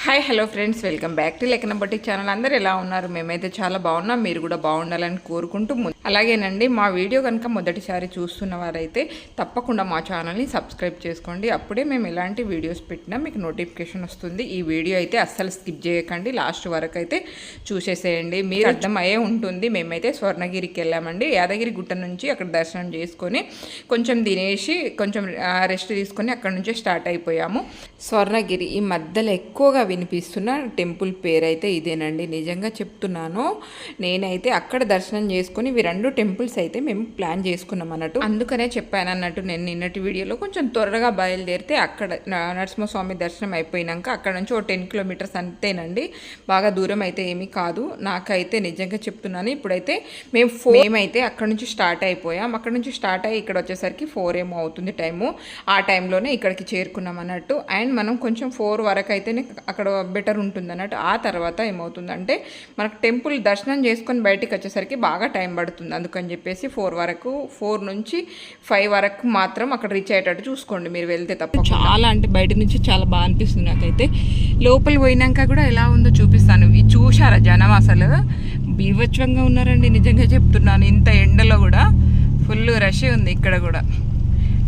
Hi hello friends, welcome back to లెక్కన బట్టి channel. అందరూ ఎలా ఉన్నారు? మేమైతే చాలా బాగున్నాం. మీరు కూడా బాగుండాలని కోరుకుంటూ అలాగేనండి, మా వీడియో కనుక మొదటిసారి చూస్తున్న వారైతే తప్పకుండా మా ఛానల్ని సబ్స్క్రైబ్ చేసుకోండి. అప్పుడే మేము ఎలాంటి వీడియోస్ పెట్టినా మీకు నోటిఫికేషన్ వస్తుంది. ఈ వీడియో అయితే అస్సలు స్కిప్ చేయకండి, లాస్ట్ వరకు అయితే చూసేసేయండి. మీరు అర్థమయ్యే ఉంటుంది. మేమైతే స్వర్ణగిరికి వెళ్ళామండి. యాదగిరి గుట్ట నుంచి అక్కడ దర్శనం చేసుకొని కొంచెం తినేసి కొంచెం రెస్ట్ తీసుకొని అక్కడ నుంచి స్టార్ట్ అయిపోయాము. స్వర్ణగిరి ఈ మధ్యలో ఎక్కువగా వినిపిస్తున్న టెంపుల్ పేరు అయితే ఇదేనండి. నిజంగా చెప్తున్నాను, నేనైతే అక్కడ దర్శనం చేసుకుని ఇవి రెండు టెంపుల్స్ అయితే మేము ప్లాన్ చేసుకున్నాం అన్నట్టు. అందుకనే చెప్పాను అన్నట్టు, నేను నిన్నటి వీడియోలో కొంచెం త్వరగా బయలుదేరితే అక్కడ నరసింహస్వామి దర్శనం అయిపోయినాక అక్కడ నుంచి 10 కిలోమీటర్స్ అంతేనండి, బాగా దూరం అయితే ఏమీ కాదు. నాకైతే నిజంగా చెప్తున్నాను, ఇప్పుడైతే మేమైతే అక్కడ నుంచి స్టార్ట్ అయిపోయాం. అక్కడ నుంచి స్టార్ట్ అయ్యి ఇక్కడ వచ్చేసరికి 4 ఏమో అవుతుంది టైము. ఆ టైంలోనే ఇక్కడికి చేరుకున్నాం అన్నట్టు. అండ్ మనం కొంచెం 4 వరకు అయితేనే అక్కడ బెటర్ ఉంటుంది అన్నట్టు. ఆ తర్వాత ఏమవుతుందంటే మనకు టెంపుల్ దర్శనం చేసుకొని బయటికి వచ్చేసరికి బాగా టైం పడుతుంది. అందుకని చెప్పేసి 4 నుంచి 5 వరకు మాత్రం అక్కడ రీచ్ అయ్యేటట్టు చూసుకోండి మీరు వెళ్తే తప్ప. చాలా అంటే బయట నుంచి చాలా బాగా అనిపిస్తుంది నాకైతే. లోపల పోయినాక కూడా ఎలా ఉందో చూపిస్తాను. చూశారా జనం? అసలు బీభత్సంగా ఉన్నారండి, నిజంగా చెప్తున్నాను. ఇంత ఎండలో కూడా ఫుల్ రష్ ఉంది. ఇక్కడ కూడా,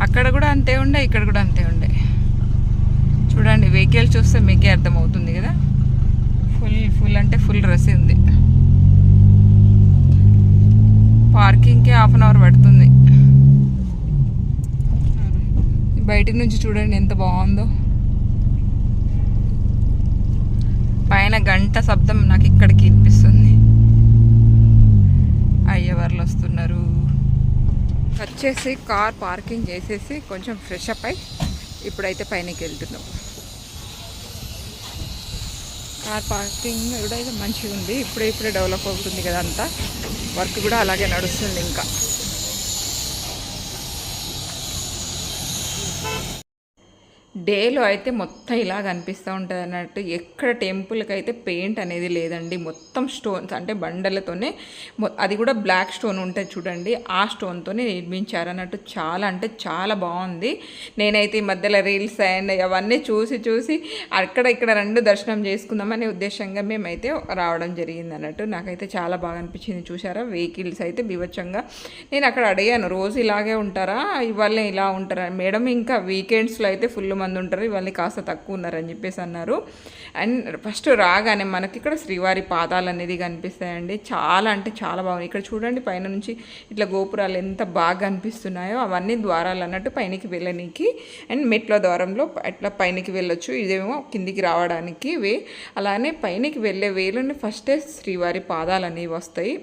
అక్కడ కూడా అంతే ఉండే, ఇక్కడ కూడా అంతే ఉండే. చూడండి, వెహికల్ చూస్తే మీకే అర్థమవుతుంది కదా, ఫుల్ అంటే ఫుల్ రష్ ఉంది. పార్కింగ్కి 1/2 అవర్ పడుతుంది. బయట నుంచి చూడండి ఎంత బాగుందో. పైన గంట శబ్దం నాకు ఇక్కడికి వినిపిస్తుంది. అయ్యవార్లు వస్తున్నారు. వచ్చేసి కార్ పార్కింగ్ చేసేసి కొంచెం ఫ్రెష్ అప్ అయి ఇప్పుడైతే పైనకి వెళ్తున్నాం. కార్ పార్కింగ్ కూడా అయితే మంచిగా ఉంది. ఇప్పుడే డెవలప్ అవుతుంది కదా, అంతా వర్క్ కూడా అలాగే నడుస్తుంది. ఇంకా డేలో అయితే మొత్తం ఇలా కనిపిస్తూ ఉంటుంది అన్నట్టు. ఎక్కడ టెంపుల్కి అయితే పెయింట్ అనేది లేదండి, మొత్తం స్టోన్స్ అంటే బండలతోనే, అది కూడా బ్లాక్ స్టోన్ ఉంటుంది చూడండి, ఆ స్టోన్తోనే నిర్మించారు అన్నట్టు. చాలా అంటే చాలా బాగుంది. నేనైతే ఈ మధ్యలో రీల్స్ అండ్ అవన్నీ చూసి ఇక్కడ 2 దర్శనం చేసుకుందామనే ఉద్దేశంగా మేమైతే రావడం జరిగింది అన్నట్టు. నాకైతే చాలా బాగా అనిపించింది. చూసారా, వెహికల్స్ అయితే బీభత్సంగా. నేను అక్కడ అడిగాను, రోజు ఇలాగే ఉంటారా, ఇవాళ ఇలా ఉంటారా మేడం? ఇంకా వీకెండ్స్లో అయితే ఫుల్ మంది ఉంటారు, ఇవాళ కాస్త తక్కువ ఉన్నారని చెప్పేసి అన్నారు. అండ్ ఫస్ట్ రాగానే మనకి ఇక్కడ శ్రీవారి పాదాలు అనేది కనిపిస్తాయండి. చాలా అంటే చాలా బాగుంది. ఇక్కడ చూడండి, పైన నుంచి ఇట్లా గోపురాలు ఎంత బాగా కనిపిస్తున్నాయో, అవన్నీ ద్వారాలు అన్నట్టు పైనకి వెళ్ళడానికి. అండ్ మెట్ల ద్వారంలో అట్లా పైనకి వెళ్ళొచ్చు. ఇదేమో కిందికి రావడానికి వే. అలానే పైనకి వెళ్ళే వేలోనే ఫస్టే శ్రీవారి పాదాలు అనేవి వస్తాయి.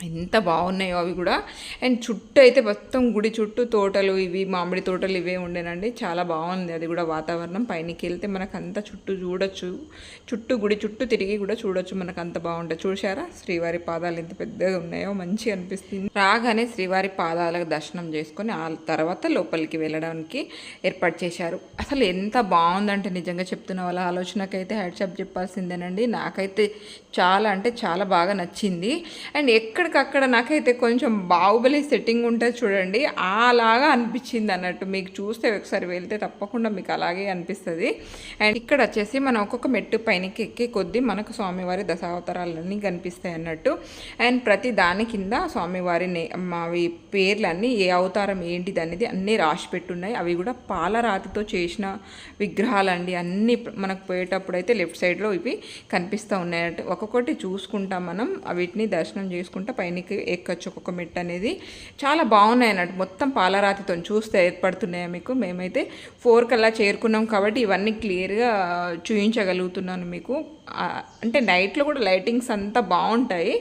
ఎంత బాగున్నాయో అవి కూడా. అండ్ చుట్టూ అయితే మొత్తం గుడి చుట్టూ తోటలు, ఇవి మామిడి తోటలు ఇవే ఉండేనండి. చాలా బాగుంది అది కూడా వాతావరణం. పైనకి వెళ్తే మనకు అంతా చుట్టూ చూడొచ్చు, గుడి చుట్టూ తిరిగి కూడా చూడొచ్చు. మనకు అంత బాగుంటుంది. చూసారా శ్రీవారి పాదాలు ఎంత పెద్దగా ఉన్నాయో, మంచిగా అనిపిస్తుంది. రాగానే శ్రీవారి పాదాలకు దర్శనం చేసుకొని ఆ తర్వాత లోపలికి వెళ్ళడానికి ఏర్పాటు చేశారు. అసలు ఎంత బాగుందంటే నిజంగా చెప్తున్న వాళ్ళ ఆలోచనకైతే హ్యాట్సాప్ చెప్పాల్సిందేనండి. నాకైతే చాలా అంటే చాలా బాగా నచ్చింది. అండ్ ఎక్కడికక్కడ నాకైతే కొంచెం బాహుబలి సెట్టింగ్ ఉంటుంది చూడండి, అలాగా అనిపించింది అన్నట్టు. మీకు చూస్తే ఒకసారి వెళ్తే తప్పకుండా మీకు అలాగే అనిపిస్తుంది. అండ్ ఇక్కడ వచ్చేసి మనం ఒక్కొక్క మెట్టు పైనకి ఎక్కే కొద్దీ మనకు స్వామివారి దశావతారాలన్నీ కనిపిస్తాయి అన్నట్టు. అండ్ ప్రతి దాని కింద స్వామివారి అవి పేర్లన్నీ, ఏ అవతారం ఏంటిది అనేది అన్నీ రాసి పెట్టున్నాయి. అవి కూడా పాలరాతితో చేసిన విగ్రహాలండి. అన్నీ మనకు పోయేటప్పుడు అయితే లెఫ్ట్ సైడ్లో ఇవి కనిపిస్తూ ఉన్నాయన్నట్టు. ఒక్కొక్కటి చూసుకుంటాం మనం, వీటిని దర్శనం చేసుకుంటా పైనకి ఎక్కొచ్చు. ఒక్కొక్క మెట్టు అనేది చాలా బాగున్నాయి అన్నట్టు. మొత్తం పాలరాతితో చూస్తే ఏర్పడుతున్నాయి మీకు. మేమైతే 4 కల్లా చేరుకున్నాం కాబట్టి ఇవన్నీ క్లియర్గా చూపించగలుగుతున్నాను మీకు. అంటే నైట్లో కూడా లైటింగ్స్ అంతా బాగుంటాయి.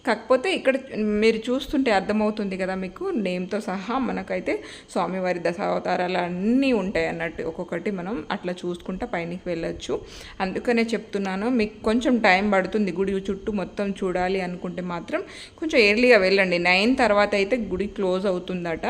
కాకపోతే ఇక్కడ మీరు చూస్తుంటే అర్థమవుతుంది కదా మీకు, నేమ్తో సహా మనకైతే స్వామివారి దశావతారాలు అన్నీ ఉంటాయి అన్నట్టు. ఒక్కొక్కటి మనం అట్లా చూసుకుంటా పైనకి వెళ్ళొచ్చు. అందుకనే చెప్తున్నాను, మీకు కొంచెం టైం పడుతుంది గుడి చుట్టూ మొత్తం చూడాలి అనుకుంటే మాత్రం కొంచెం ఎర్లీగా వెళ్ళండి. 9 తర్వాత అయితే గుడి క్లోజ్ అవుతుందట.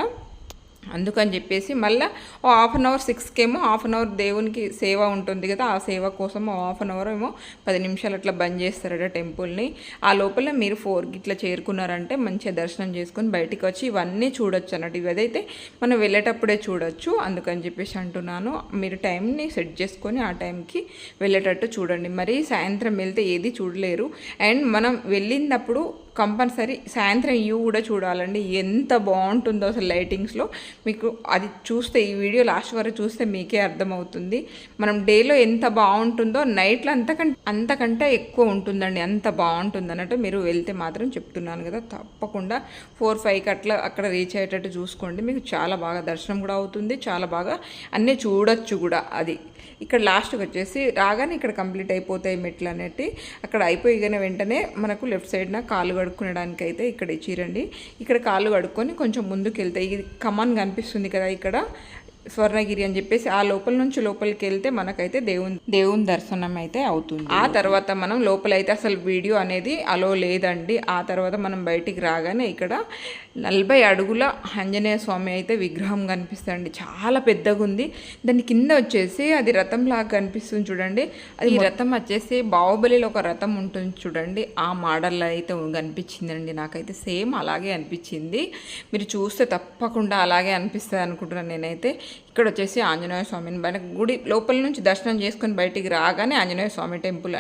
అందుకని చెప్పేసి మళ్ళీ ఓ హాఫ్ అన్ అవర్ 6కేమో హాఫ్ అన్ అవర్ దేవునికి సేవ ఉంటుంది కదా, ఆ సేవ కోసం హాఫ్ అన్ అవర్ ఏమో 10 నిమిషాలు అట్లా బంద్ చేస్తారట టెంపుల్ని. ఆ లోపల మీరు 4కి ఇట్లా చేరుకున్నారంటే మంచిగా దర్శనం చేసుకొని బయటికి వచ్చి ఇవన్నీ చూడొచ్చు అన్నట్టు. ఇవైతే మనం వెళ్ళేటప్పుడే చూడొచ్చు, అందుకని చెప్పేసి అంటున్నాను. మీరు టైంని సెట్ చేసుకొని ఆ టైంకి వెళ్ళేటట్టు చూడండి. మరి సాయంత్రం వెళ్తే ఏది చూడలేరు. అండ్ మనం వెళ్ళినప్పుడు కంపల్సరీ సాయంత్రం వ్యూ కూడా చూడాలండి. ఎంత బాగుంటుందో అసలు లైటింగ్స్లో. మీకు అది చూస్తే ఈ వీడియో లాస్ట్ వరకు చూస్తే మీకే అర్థమవుతుంది. మనం డేలో ఎంత బాగుంటుందో నైట్లో అంతకంటే ఎక్కువ ఉంటుందండి. అంత బాగుంటుంది అన్నట్టు. మీరు వెళ్తే మాత్రం చెప్తున్నాను కదా, తప్పకుండా 4-5కి అట్లా అక్కడ రీచ్ అయ్యేటట్టు చూసుకోండి. మీకు చాలా బాగా దర్శనం కూడా అవుతుంది, చాలా బాగా అన్నీ చూడొచ్చు కూడా. అది ఇక్కడ లాస్ట్కి వచ్చేసి రాగానే ఇక్కడ కంప్లీట్ అయిపోతాయి మెట్లు అనేటి. అక్కడ అయిపోయిగానే వెంటనే మనకు లెఫ్ట్ సైడ్న కాలు కడుక్కునడానికి అయితే ఇక్కడ ఇచ్చిరండి. ఇక్కడ కాలు కడుక్కొని కొంచెం ముందుకు వెళ్తే ఇది కమాన్ కనిపిస్తుంది కదా ఇక్కడ స్వర్ణగిరి అని చెప్పేసి, ఆ లోపల నుంచి లోపలికి వెళ్తే మనకైతే దేవుని దర్శనం అయితే అవుతుంది. ఆ తర్వాత మనం లోపలైతే అసలు వీడియో అనేది అలో లేదండి. ఆ తర్వాత మనం బయటికి రాగానే ఇక్కడ 40 అడుగుల ఆంజనేయ స్వామి అయితే విగ్రహం కనిపిస్తుంది. చాలా పెద్దగా ఉంది. దాని కింద వచ్చేసి అది రథం లాగా కనిపిస్తుంది చూడండి. అది రథం వచ్చేసి బాహుబలిలో ఒక రథం ఉంటుంది చూడండి, ఆ మోడల్లో అయితే కనిపించిందండి. నాకైతే సేమ్ అలాగే అనిపించింది. మీరు చూస్తే తప్పకుండా అలాగే అనిపిస్తుంది అనుకుంటున్నాను నేనైతే. ఇక్కడ వచ్చేసి ఆంజనేయ స్వామిని బయట గుడి లోపల నుంచి దర్శనం చేసుకొని బయటికి రాగానే ఆంజనేయ స్వామి టెంపుల్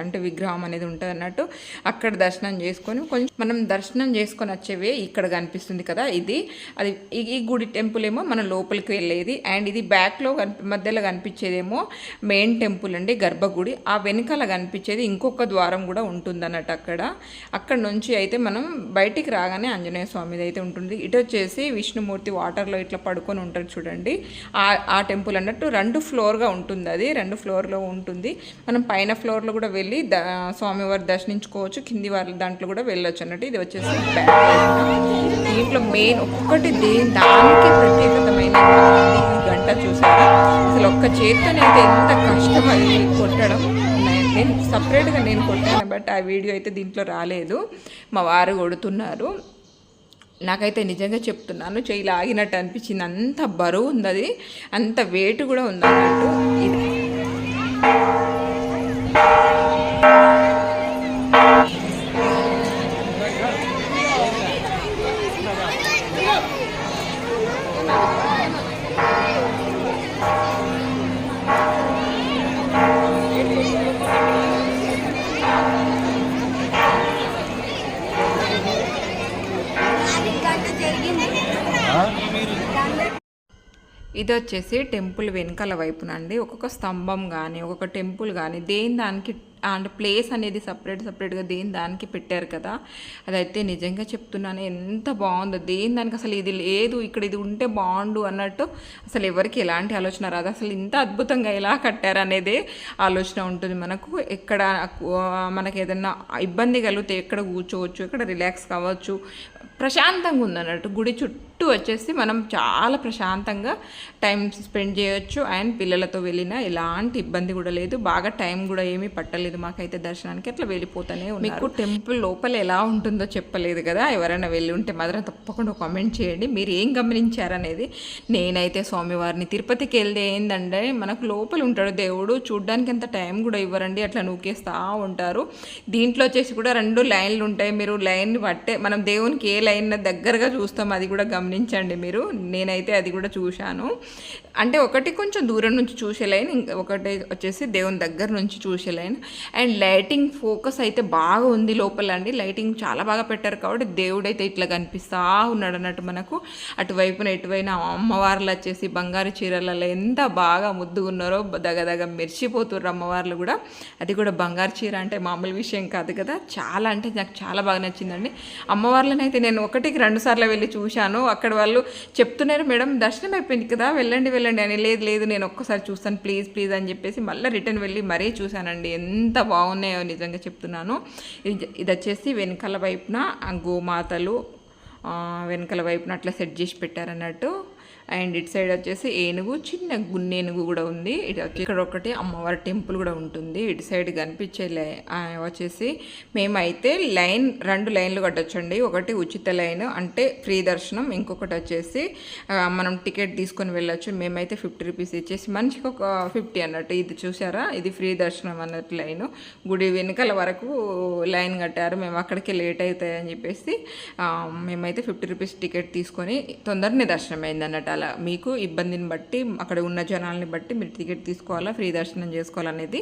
అంటే విగ్రహం అనేది ఉంటుంది అన్నట్టు. అక్కడ దర్శనం చేసుకొని కొంచెం మనం దర్శనం చేసుకొని వచ్చేవే ఇక్కడ కనిపిస్తుంది కదా, అది ఈ గుడి టెంపుల్ ఏమో మనం లోపలికి వెళ్ళేది. అండ్ ఇది బ్యాక్లో మధ్యలో కనిపించేదేమో మెయిన్ టెంపుల్ అండి, గర్భగుడి. ఆ వెనకాల కనిపించేది ఇంకొక ద్వారం కూడా ఉంటుంది అన్నట్టు. అక్కడ నుంచి అయితే మనం బయటికి రాగానే ఆంజనేయ స్వామిది అయితే ఉంటుంది. ఇటు వచ్చేసి విష్ణుమూర్తి వాటర్లో ఇట్లా పడుకొని ఉంటారు చూడండి, ఆ టెంపుల్ అన్నట్టు. 2 ఫ్లోర్గా ఉంటుంది, అది 2 ఫ్లోర్లో ఉంటుంది. మనం పైన ఫ్లోర్లో కూడా వెళ్ళి స్వామివారి దర్శించుకోవచ్చు, కింది వారి దాంట్లో కూడా వెళ్ళొచ్చు అన్నట్టు. ఇది వచ్చేసి దీంట్లో మెయిన్ ఒక్కటి దానికి ప్రత్యేకతమైన గంట చూసారా, అసలు ఒక్క చేత్తోనైతే ఎంత కష్టం అది కొట్టడం. నేను సపరేట్గా నేను కొట్టాను, బట్ ఆ వీడియో అయితే దీంట్లో రాలేదు, మా వారు కొడుతున్నారు. నాకైతే నిజంగా చెప్తున్నాను చెయ్యి లాగినట్టు అనిపించింది. అంత బరువు ఉంది, అది అంత వెయిట్ కూడా ఉంది అన్నట్టు. ఇది ఇది వచ్చేసి టెంపుల్ వెనకాల వైపున అండి. ఒక్కొక్క స్తంభం కానీ ఒక్కొక్క టెంపుల్ కానీ దేని దానికి అంటే ప్లేస్ అనేది సపరేట్గా దేని దానికి పెట్టారు కదా, అదైతే నిజంగా చెప్తున్నాను ఎంత బాగుందో. దేని దానికి అసలు ఇది లేదు, ఇక్కడ ఇది ఉంటే బాగుండు అన్నట్టు అసలు ఎవరికి ఎలాంటి ఆలోచన రాదు. అసలు ఇంత అద్భుతంగా ఎలా కట్టారు అనేదే ఆలోచన ఉంటుంది మనకు. ఎక్కడ మనకి ఏదైనా ఇబ్బంది కలిగితే ఎక్కడ కూర్చోవచ్చు, ఎక్కడ రిలాక్స్ కావచ్చు, ప్రశాంతంగా ఉందన్నట్టు. గుడి చుట్టూ వచ్చేసి మనం చాలా ప్రశాంతంగా టైం స్పెండ్ చేయొచ్చు. అండ్ పిల్లలతో వెళ్ళినా ఎలాంటి ఇబ్బంది కూడా లేదు, బాగా టైం కూడా ఏమీ పట్టలేదు మాకైతే దర్శనానికి. అట్లా వెళ్ళిపోతానే ఉన్నారు. మీకు టెంపుల్ లోపల ఎలా ఉంటుందో చెప్పలేదు కదా, ఎవరైనా వెళ్ళి ఉంటే మాత్రం తప్పకుండా కామెంట్ చేయండి మీరు ఏం గమనించారనేది. నేనైతే స్వామివారిని తిరుపతికి వెళ్తే ఏంటంటే మనకు లోపల ఉంటాడు దేవుడు, చూడ్డానికి అంత టైం కూడా ఇవ్వరండి, అట్లా నూకేస్తూ ఉంటారు. దీంట్లో వచ్చేసి కూడా 2 లైన్లు ఉంటాయి. మీరు లైన్ బట్టే మనం దేవునికి ఏ లైన్ దగ్గరగా చూస్తాం అది కూడా గమనించండి మీరు. నేనైతే అది కూడా చూశాను. అంటే ఒకటి కొంచెం దూరం నుంచి చూసే లైన్, ఒకటి వచ్చేసి దేవుని దగ్గర నుంచి చూసే లైన్. అండ్ లైటింగ్ ఫోకస్ అయితే బాగా ఉంది లోపల అండి. లైటింగ్ చాలా బాగా పెట్టారు కాబట్టి దేవుడు అయితే ఇట్లా కనిపిస్తూ ఉన్నాడు అన్నట్టు మనకు. అటువైపున ఎటువైనా అమ్మవార్లు వచ్చేసి బంగారు చీరలలో ఎంత బాగా ముద్దుగా ఉన్నారో, దగ్గర మెరిచిపోతున్నారు అమ్మవార్లు కూడా. అది కూడా బంగారు చీర అంటే మామూలు విషయం కాదు కదా. చాలా అంటే నాకు చాలా బాగా నచ్చిందండి. అమ్మవార్లను అయితే నేను 1కి 2 సార్లు వెళ్ళి చూశాను. అక్కడ వాళ్ళు చెప్తున్నారు మేడం దర్శనం అయిపోయింది కదా వెళ్ళండి అని. లేదు నేను ఒక్కసారి చూస్తాను ప్లీజ్ అని చెప్పేసి మళ్ళీ రిటర్న్ వెళ్ళి మరీ చూశానండి. ఎంత బాగున్నాయో నిజంగా చెప్తున్నాను. ఇది వచ్చేసి వెనకాల వైపున గోమాతలు వెనకాల వైపున అట్లా సెట్ చేసి పెట్టారన్నట్టు. అండ్ ఇటు సైడ్ వచ్చేసి ఏనుగు, చిన్న గున్నేనుగు కూడా ఉంది. ఇక్కడ ఒకటి అమ్మవారి టెంపుల్ కూడా ఉంటుంది. ఇటు సైడ్ కనిపించే వచ్చేసి మేమైతే లైన్ 2 లైన్లు కట్టొచ్చండి. ఒకటి ఉచిత లైన్ అంటే ఫ్రీ దర్శనం, ఇంకొకటి వచ్చేసి మనం టికెట్ తీసుకొని వెళ్ళొచ్చు. మేమైతే 50 రూపీస్ ఇచ్చేసి మనిషికి ఒక 50 అన్నట్టు. ఇది చూసారా, ఇది ఫ్రీ దర్శనం అన్నట్టు లైను. గుడి వెనుకల వరకు లైన్ కట్టారు. మేము అక్కడికి లేట్ అవుతాయని చెప్పేసి మేమైతే 50 రూపీస్ టికెట్ తీసుకొని తొందరనే దర్శనం అయింది అన్నట్టు. అలా మీకు ఇబ్బందిని బట్టి, అక్కడ ఉన్న జనాల్ని బట్టి మీరు టికెట్ తీసుకోవాలా, ఫ్రీ దర్శనం చేసుకోవాలనేది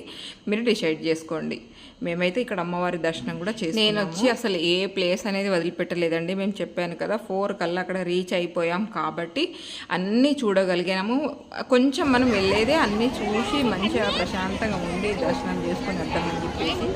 మీరు డిసైడ్ చేసుకోండి. మేమైతే ఇక్కడ అమ్మవారి దర్శనం కూడా చేసి, నేను వచ్చి అసలు ఏ ప్లేస్ అనేది వదిలిపెట్టలేదండి. మేము చెప్పాను కదా 4 కల్లా అక్కడ రీచ్ అయిపోయాం కాబట్టి అన్నీ చూడగలిగాము. కొంచెం మనం వెళ్ళేదే అన్నీ చూసి మంచిగా ప్రశాంతంగా ఉండి దర్శనం చేసుకొని వద్దామని చెప్పేసి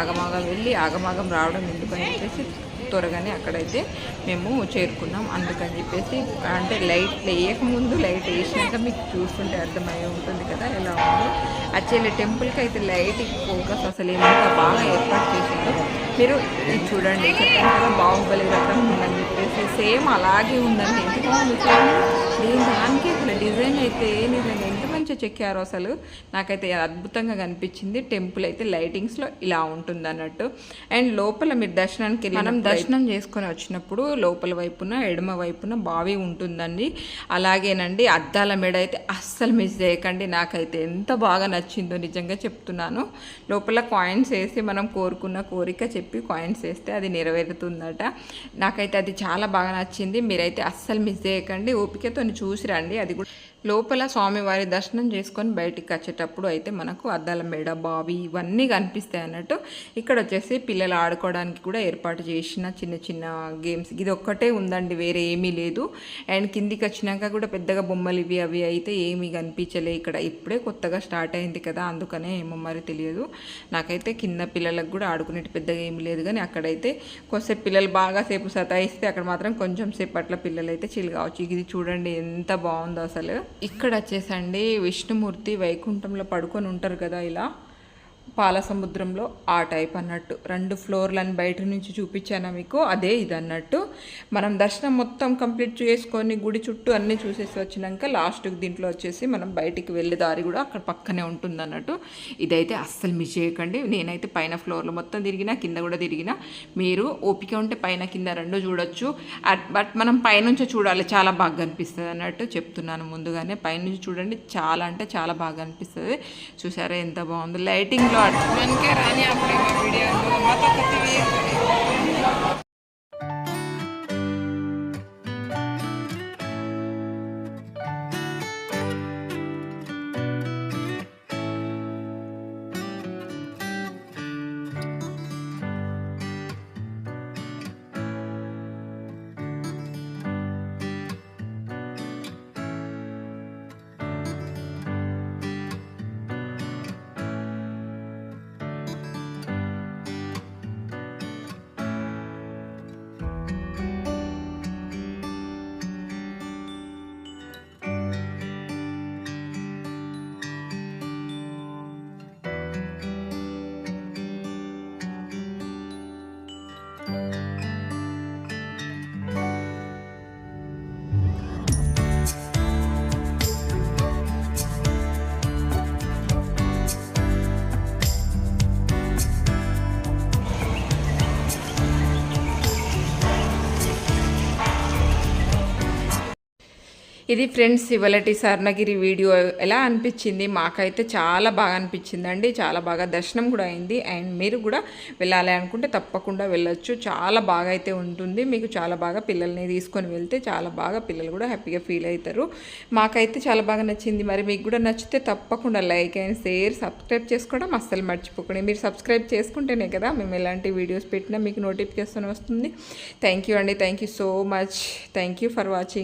ఆగమాగం వెళ్ళి ఆగమాగం రావడం ఎందుకని చెప్పేసి త్వరగానే అక్కడైతే మేము చేరుకున్నాం. అందుకని చెప్పేసి అంటే లైట్ వేయకముందు లైట్ వేసినాక మీకు చూస్తుంటే అర్థమై ఉంటుంది కదా ఎలా ఉందో. యాక్చువల్లీ టెంపుల్కి అయితే లైట్ ఫోకస్ అసలు ఏమంతా బాగా ఏర్పాటు చేసిందో మీరు ఇది చూడండి. చెప్పాను కదా బాహుబలి రకం ఉందని చెప్పేసి సేమ్ అలాగే ఉందండి. ఎంత బాగుంది దీని దానికి అసలు డిజైన్ అయితే నిజంగా ఎంత మంచిగా చెక్కారో అసలు నాకైతే అద్భుతంగా కనిపించింది. టెంపుల్ అయితే లైటింగ్స్లో ఇలా ఉంటుంది అన్నట్టు. అండ్ లోపల మీరు దర్శనానికి వెళ్ళి మనం దర్శనం చేసుకొని వచ్చినప్పుడు లోపల వైపున ఎడమ వైపున బావి ఉంటుందండి. అలాగేనండి అద్దాల మెడ అయితే అస్సలు మిస్ చేయకండి. నాకైతే ఎంత బాగా నచ్చిందో నిజంగా చెప్తున్నాను. లోపల కాయిన్స్ వేసి మనం కోరుకున్న కోరిక చెప్పి కాయిన్స్ వేస్తే అది నెరవేరుతుందట. నాకైతే అది చాలా బాగా నచ్చింది. మీరైతే అస్సలు మిస్ చేయకండి, ఓపికతో చూసి రండి. అది కూడా లోపల స్వామివారి దర్శనం చేసుకొని బయటికి వచ్చేటప్పుడు అయితే మనకు అద్దాల మేడ, బావి ఇవన్నీ కనిపిస్తాయి అన్నట్టు. ఇక్కడ వచ్చేసి పిల్లలు ఆడుకోవడానికి కూడా ఏర్పాటు చేసిన చిన్న చిన్న గేమ్స్ ఇది ఒక్కటే ఉందండి, వేరే ఏమీ లేదు. అండ్ కిందికి వచ్చినాక కూడా పెద్దగా బొమ్మలు ఇవి అవి అయితే ఏమీ కనిపించలే. ఇక్కడ ఇప్పుడే కొత్తగా స్టార్ట్ అయింది కదా, అందుకనే ఏమో మరి తెలియదు. నాకైతే కింద పిల్లలకు కూడా ఆడుకునేటి పెద్దగా ఏమీ లేదు. కానీ అక్కడైతే కొంచెంసేపు పిల్లలు బాగా సేపు సతాయిస్తే అక్కడ మాత్రం కొంచెం సేపు అట్లా పిల్లలు అయితే చిల్ కావచ్చు. ఇది చూడండి ఎంత బాగుందో అసలు. ఇక్కడ వచ్చేసండి విష్ణుమూర్తి వైకుంఠంలో పడుకొని ఉంటారు కదా ఇలా పాల సముద్రంలో, ఆ టైప్ అన్నట్టు. 2 ఫ్లోర్లను బయట నుంచి చూపించాను మీకు, అదే ఇది అన్నట్టు. మనం దర్శనం మొత్తం కంప్లీట్ చేసుకొని గుడి చుట్టూ అన్నీ చూసేసి వచ్చినాక లాస్ట్కి దీంట్లో వచ్చేసి మనం బయటికి వెళ్ళే దారి కూడా అక్కడ పక్కనే ఉంటుంది అన్నట్టు. ఇదైతే అస్సలు మిస్ చేయకండి. నేనైతే పైన ఫ్లోర్లో మొత్తం తిరిగినా, కింద కూడా తిరిగినా. మీరు ఓపిక ఉంటే పైన కింద 2 చూడొచ్చు. బట్ మనం పైనుంచి చూడాలి, చాలా బాగా కనిపిస్తుంది అన్నట్టు చెప్తున్నాను ముందుగానే. పైనుంచి చూడండి, చాలా అంటే చాలా బాగా అనిపిస్తుంది. చూసారా ఎంత బాగుంది లైటింగ్. मन के रानी आपली वीडियो मत कती ఇది ఫ్రెండ్స్ ఇవాళటి స్వర్ణగిరి వీడియో ఎలా అనిపించింది? మాకైతే చాలా బాగా అనిపించిందండి. చాలా బాగా దర్శనం కూడా అయింది. అండ్ మీరు కూడా వెళ్ళాలి అనుకుంటే తప్పకుండా వెళ్ళొచ్చు. చాలా బాగా అయితే ఉంటుంది. మీకు చాలా బాగా పిల్లల్ని తీసుకొని వెళ్తే చాలా బాగా పిల్లలు కూడా హ్యాపీగా ఫీల్ అవుతారు. మాకైతే చాలా బాగా నచ్చింది. మరి మీకు కూడా నచ్చితే తప్పకుండా లైక్ అండ్ షేర్, సబ్స్క్రైబ్ చేసుకోవడం అస్సలు మర్చిపోకండి. మీరు సబ్స్క్రైబ్ చేసుకుంటేనే కదా మేము ఎలాంటి వీడియోస్ పెట్టినా మీకు నోటిఫికేషన్ వస్తుంది. థ్యాంక్ యూ అండి. Thank you so much. Thank you for watching.